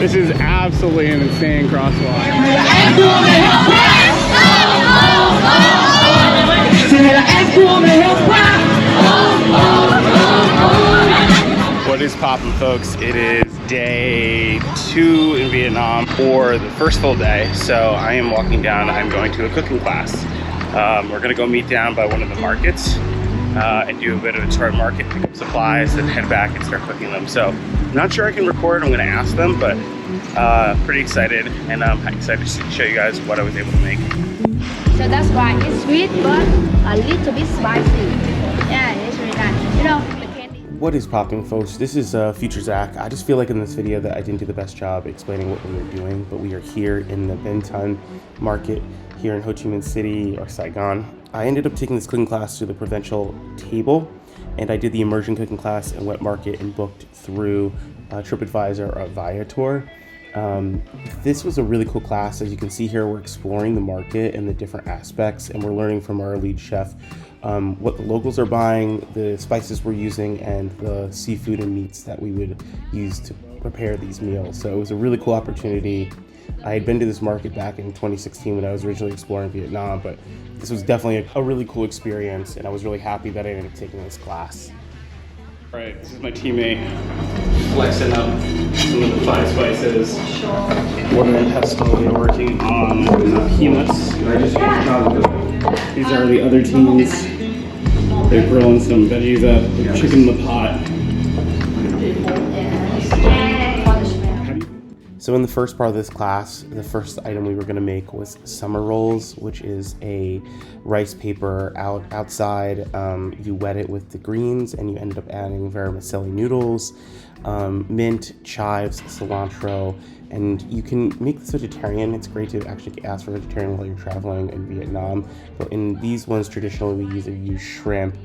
This is absolutely an insane crosswalk. What is poppin', folks? It is day 2 in Vietnam, or the first full day. So I am walking down. I'm going to a cooking class. We're gonna go meet down by one of the markets and do a bit of a tour market, pick up supplies, then head back and start cooking them. So I'm not sure I can record. I'm gonna ask them, but pretty excited, and I'm excited to show you guys what I was able to make. So that's why it's sweet but a little bit spicy. Yeah, it's really nice. You know, the candy. What is popping, folks? This is Future Zach. I just feel like in this video that I didn't do the best job explaining what we were doing, but we are here in the Bến Thành Market here in Ho Chi Minh City, or Saigon. I ended up taking this cooking class through the Provincial Table, and I did the immersion cooking class and wet market and booked through TripAdvisor or Viator. This was a really cool class. As you can see here, we're exploring the market and the different aspects, and we're learning from our lead chef what the locals are buying, the spices we're using, and the seafood and meats that we would use to prepare these meals. So it was a really cool opportunity. I had been to this market back in 2016 when I was originally exploring Vietnam, but this was definitely a really cool experience, and I was really happy that I ended up taking this class. All right, this is my teammate flexing up some of the 5 spices. We're in pestle. We're working on hummus. These are the other teams. They're grilling some veggies up, with chicken in the pot. So in the first part of this class, the first item we were going to make was summer rolls, which is a rice paper outside. You wet it with the greens, and you ended up adding vermicelli noodles, mint, chives, cilantro, and you can make this vegetarian. It's great to actually ask for vegetarian while you're traveling in Vietnam. But in these ones, traditionally we either use shrimp,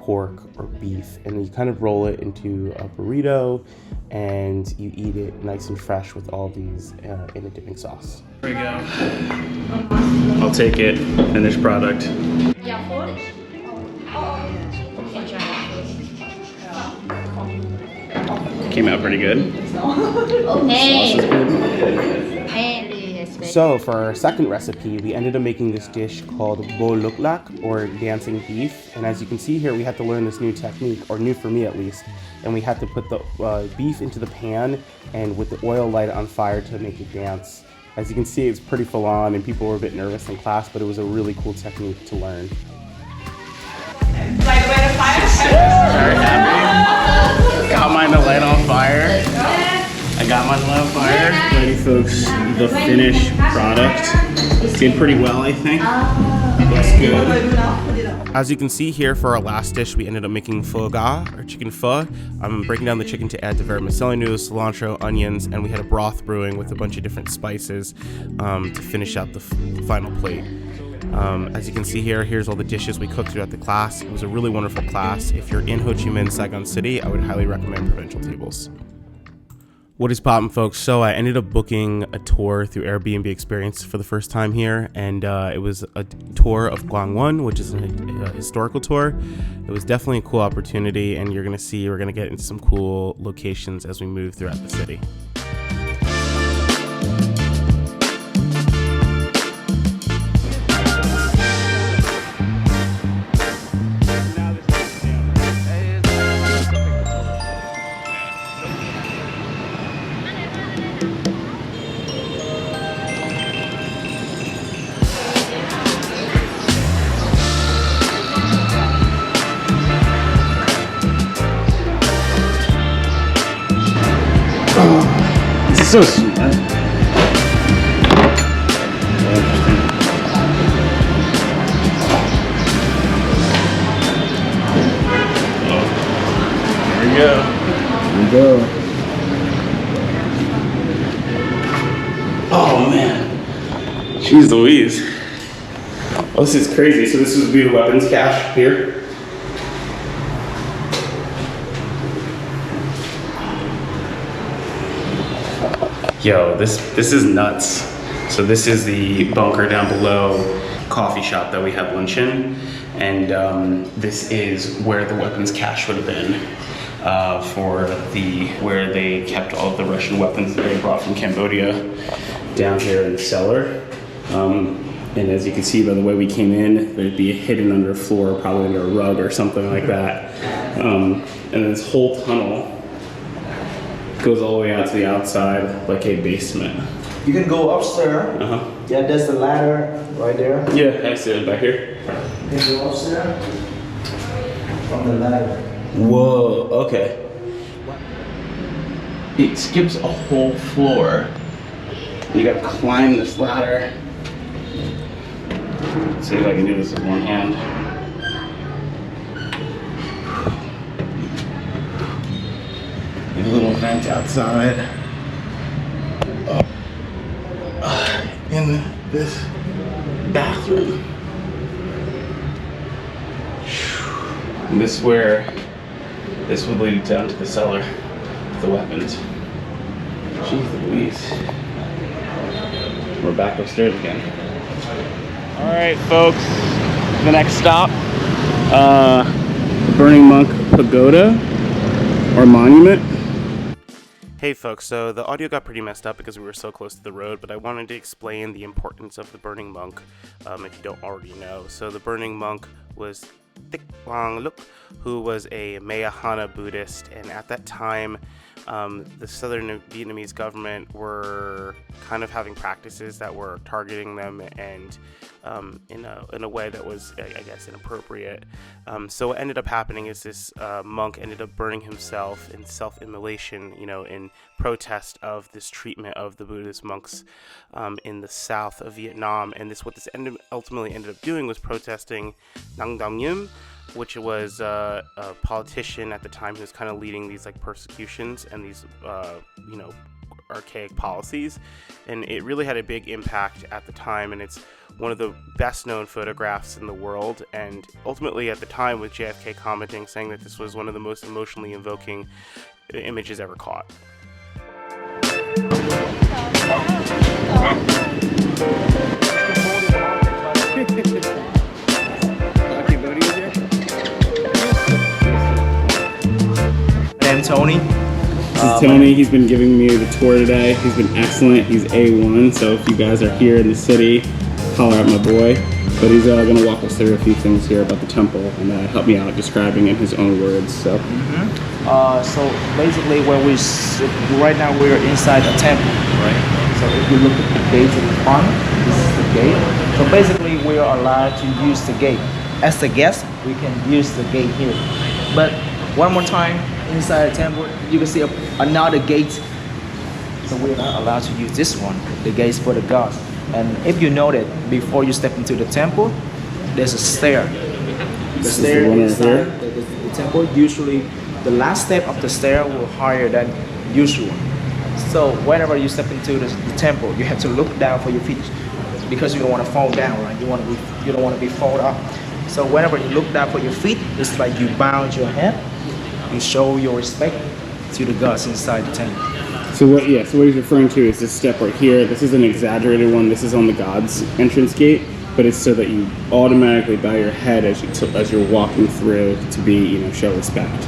pork, or beef, and you kind of roll it into a burrito and you eat it nice and fresh with all these in a dipping sauce. There we go. I'll take it. Finished product. Came out pretty good. Okay. Sauce is good. So for our second recipe, we ended up making this dish called LÚC Llợi, or dancing beef. And as you can see here, we had to learn this new technique, or new for me at least. And we had to put the beef into the pan and with the oil light on fire to make it dance. As you can see, it's pretty full on, and people were a bit nervous in class, but it was a really cool technique to learn. Like light a fire? Very happy. Got mine to light on fire. I got mine to light on fire. Ready, folks, the finished product. Did pretty well, I think. Looks good. As you can see here, for our last dish, we ended up making PHi GÀ, or chicken pho. I'm breaking down the chicken to add the vermicelli noodles, cilantro, onions, and we had a broth brewing with a bunch of different spices to finish out the final plate. As you can see here, here's all the dishes we cooked throughout the class. It was a really wonderful class. If you're in Ho Chi Minh, Saigon City, I would highly recommend Provincial Tables. What is poppin', folks? So I ended up booking a tour through Airbnb Experiences for the first time here, and it was a tour of Gwanghwaun, which is a historical tour. It was definitely a cool opportunity, and you're gonna see we're gonna get into some cool locations as we move throughout the city. This is so sweet. There we go. There we go. Oh man. Jeez Louise. Oh, this is crazy. So this would be the weapons cache here. Yo, this is nuts. So this is the bunker down below, coffee shop that we had lunch in, and this is where the weapons cache would have been for where they kept all of the Russian weapons that they brought from Cambodia down here in the cellar. And as you can see by the way we came in, there'd be hidden under a floor, probably under a rug or something like that. And this whole tunnel goes all the way out to the outside like a basement. You can go upstairs. Yeah, there's the ladder right there. Yeah, I see it back here. You can go upstairs from the ladder. Whoa, okay. It skips a whole floor. You gotta climb this ladder. Let's see if I can do this with one hand. A little vent outside. In this bathroom. And this would lead down to the cellar with the weapons. Jeez Louise. We're back upstairs again. Alright folks, the next stop, Burning Monk Pagoda, or Monument. Hey folks, so the audio got pretty messed up because we were so close to the road, but I wanted to explain the importance of the Burning Monk, if you don't already know. So the Burning Monk was Thích Quang Luk, who was a Mahayana Buddhist, and at that time, the southern Vietnamese government were kind of having practices that were targeting them and in a way that was, I guess, inappropriate. So what ended up happening is this monk ended up burning himself in self-immolation, in protest of this treatment of the Buddhist monks in the south of Vietnam. And what this ultimately ended up doing was protesting Nang Dam Nhiem, which was a politician at the time who was kind of leading these like persecutions and these archaic policies, and it really had a big impact at the time, and it's one of the best known photographs in the world. And ultimately at the time, with JFK commenting saying that this was one of the most emotionally invoking images ever caught. I'm Tony. This is Tony. He's been giving me the tour today. He's been excellent. He's A1. So if you guys are here in the city, holler at my boy. But he's going to walk us through a few things here about the temple and help me out describing in his own words. So, So basically, right now we're inside the temple, right? So if you look at the gate in the front, this is the gate. So basically, we are allowed to use the gate. As a guest, we can use the gate here. But one more time, inside the temple, you can see another gate. So we're not allowed to use this one. The gate is for the gods. And if you know that before you step into the temple, there's a stair. The stair inside the temple, usually the last step of the stair will higher than usual. So whenever you step into the temple, you have to look down for your feet because you don't want to fall down, right? You don't want to be fall up. So whenever you look down for your feet, it's like you bow your head. You show your respect to the gods inside the temple. So what he's referring to is this step right here. This is an exaggerated one. This is on the God's entrance gate, but it's so that you automatically bow your head as you're walking through to be, show respect.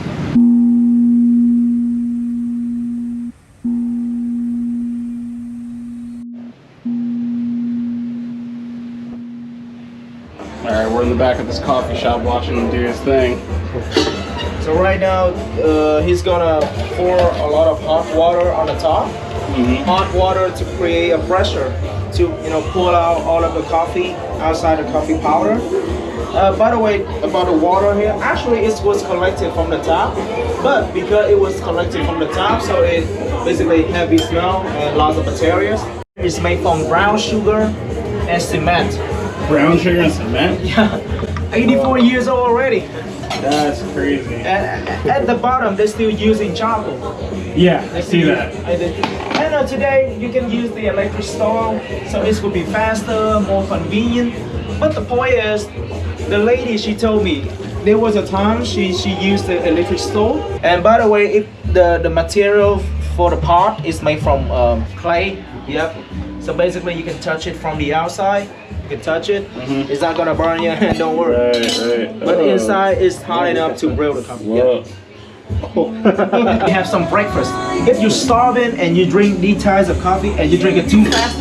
All right, we're in the back of this coffee shop watching him do his thing. So right now, he's gonna pour a lot of hot water on the top. Hot water to create a pressure to, pull out all of the coffee outside the coffee powder. By the way, about the water here, actually it was collected from the top, but because it was collected from the top, so it basically heavy smell and lots of bacteria. It's made from brown sugar and cement. Brown sugar and cement? Yeah, 84 years old already. That's crazy. And at the bottom, they're still using charcoal. Yeah, I see that. And today, you can use the electric stove, so this will be faster, more convenient. But the point is, the lady, she told me, there was a time she used the electric stove. And by the way, the material for the pot, it's made from clay. Yep. So basically, you can touch it from the outside. You can touch it. It's not gonna burn your hand. Don't worry. Right. But inside, it's hot enough to brew the coffee. Yep. You have some breakfast. If you're starving and you drink these types of coffee and you drink it too fast,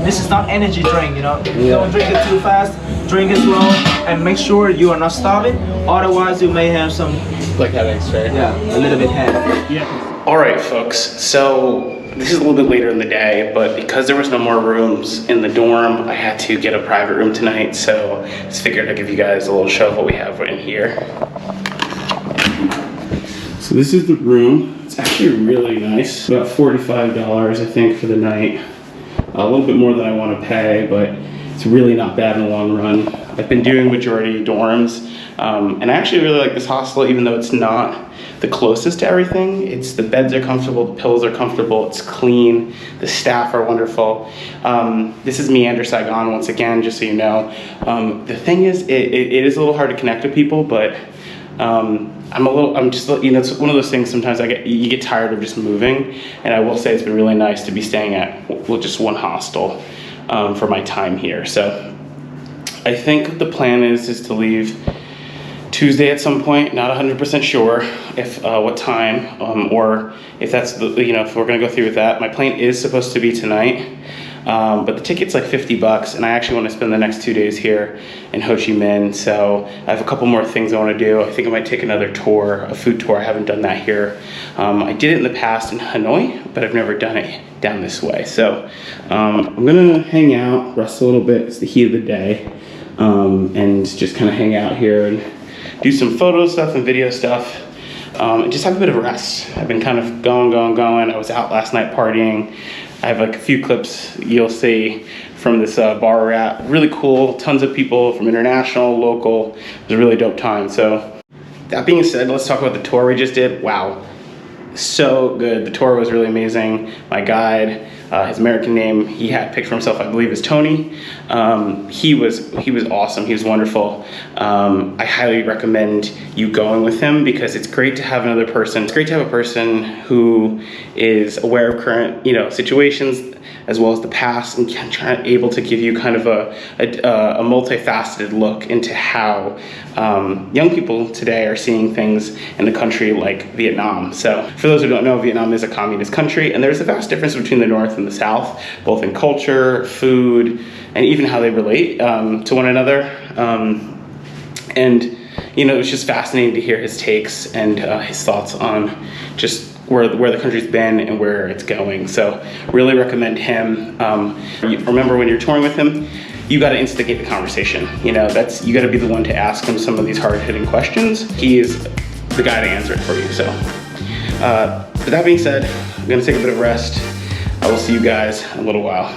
this is not energy drink, you know. Don't drink it too fast, drink it slow, and make sure you are not starving. Otherwise, you may have some Like headaches, right? yeah, a little bit heavy. Yeah. All right, folks. So this is a little bit later in the day, but because there was no more rooms in the dorm, I had to get a private room tonight. So I just figured I'd give you guys a little show of what we have in here. So this is the room. It's actually really nice. About $45, I think, for the night. A little bit more than I want to pay, but it's really not bad in the long run. I've been doing majority dorms, and I actually really like this hostel, even though it's not the closest to everything. It's the beds are comfortable, the pillows are comfortable, it's clean, the staff are wonderful. This is Meander Saigon once again, just so you know. The thing is, it is a little hard to connect with people, but I'm just, you know, it's one of those things sometimes you get tired of just moving, and I will say it's been really nice to be staying at just one hostel for my time here. So I think the plan is to leave Tuesday at some point, not 100% sure if what time, or if that's the, you know, if we're gonna go through with that. My plane is supposed to be tonight, but the ticket's like $50, and I actually want to spend the next 2 days here in Ho Chi Minh. So I have a couple more things I want to do. I think I might take another tour, a food tour. I haven't done that here. I did it in the past in Hanoi, but I've never done it down this way. So I'm gonna hang out, rest a little bit. It's the heat of the day, and just kind of hang out here and do some photo stuff and video stuff, and just have a bit of a rest. I've been kind of going. I was out last night partying. I have like a few clips you'll see from this bar we're at. Really cool, tons of people from international, local. It was a really dope time. So that being said, let's talk about the tour we just did. Wow, so good. The tour was really amazing. My guide, his American name, he had picked for himself, I believe, is Tony. He was awesome. He was wonderful. I highly recommend you going with him because it's great to have another person. It's great to have a person who is aware of current, you know, situations as well as the past, and able to give you kind of a multifaceted look into how young people today are seeing things in a country like Vietnam. So for those who don't know, Vietnam is a communist country, and there's a vast difference between the North and the South, both in culture, food, and even how they relate to one another. And you know, it was just fascinating to hear his takes and his thoughts on just where the country's been and where it's going. So really recommend him. Remember, when you're touring with him, you got to instigate the conversation. You know, you got to be the one to ask him some of these hard-hitting questions. He is the guy to answer it for you. So with that being said, I'm gonna take a bit of rest. I will see you guys in a little while.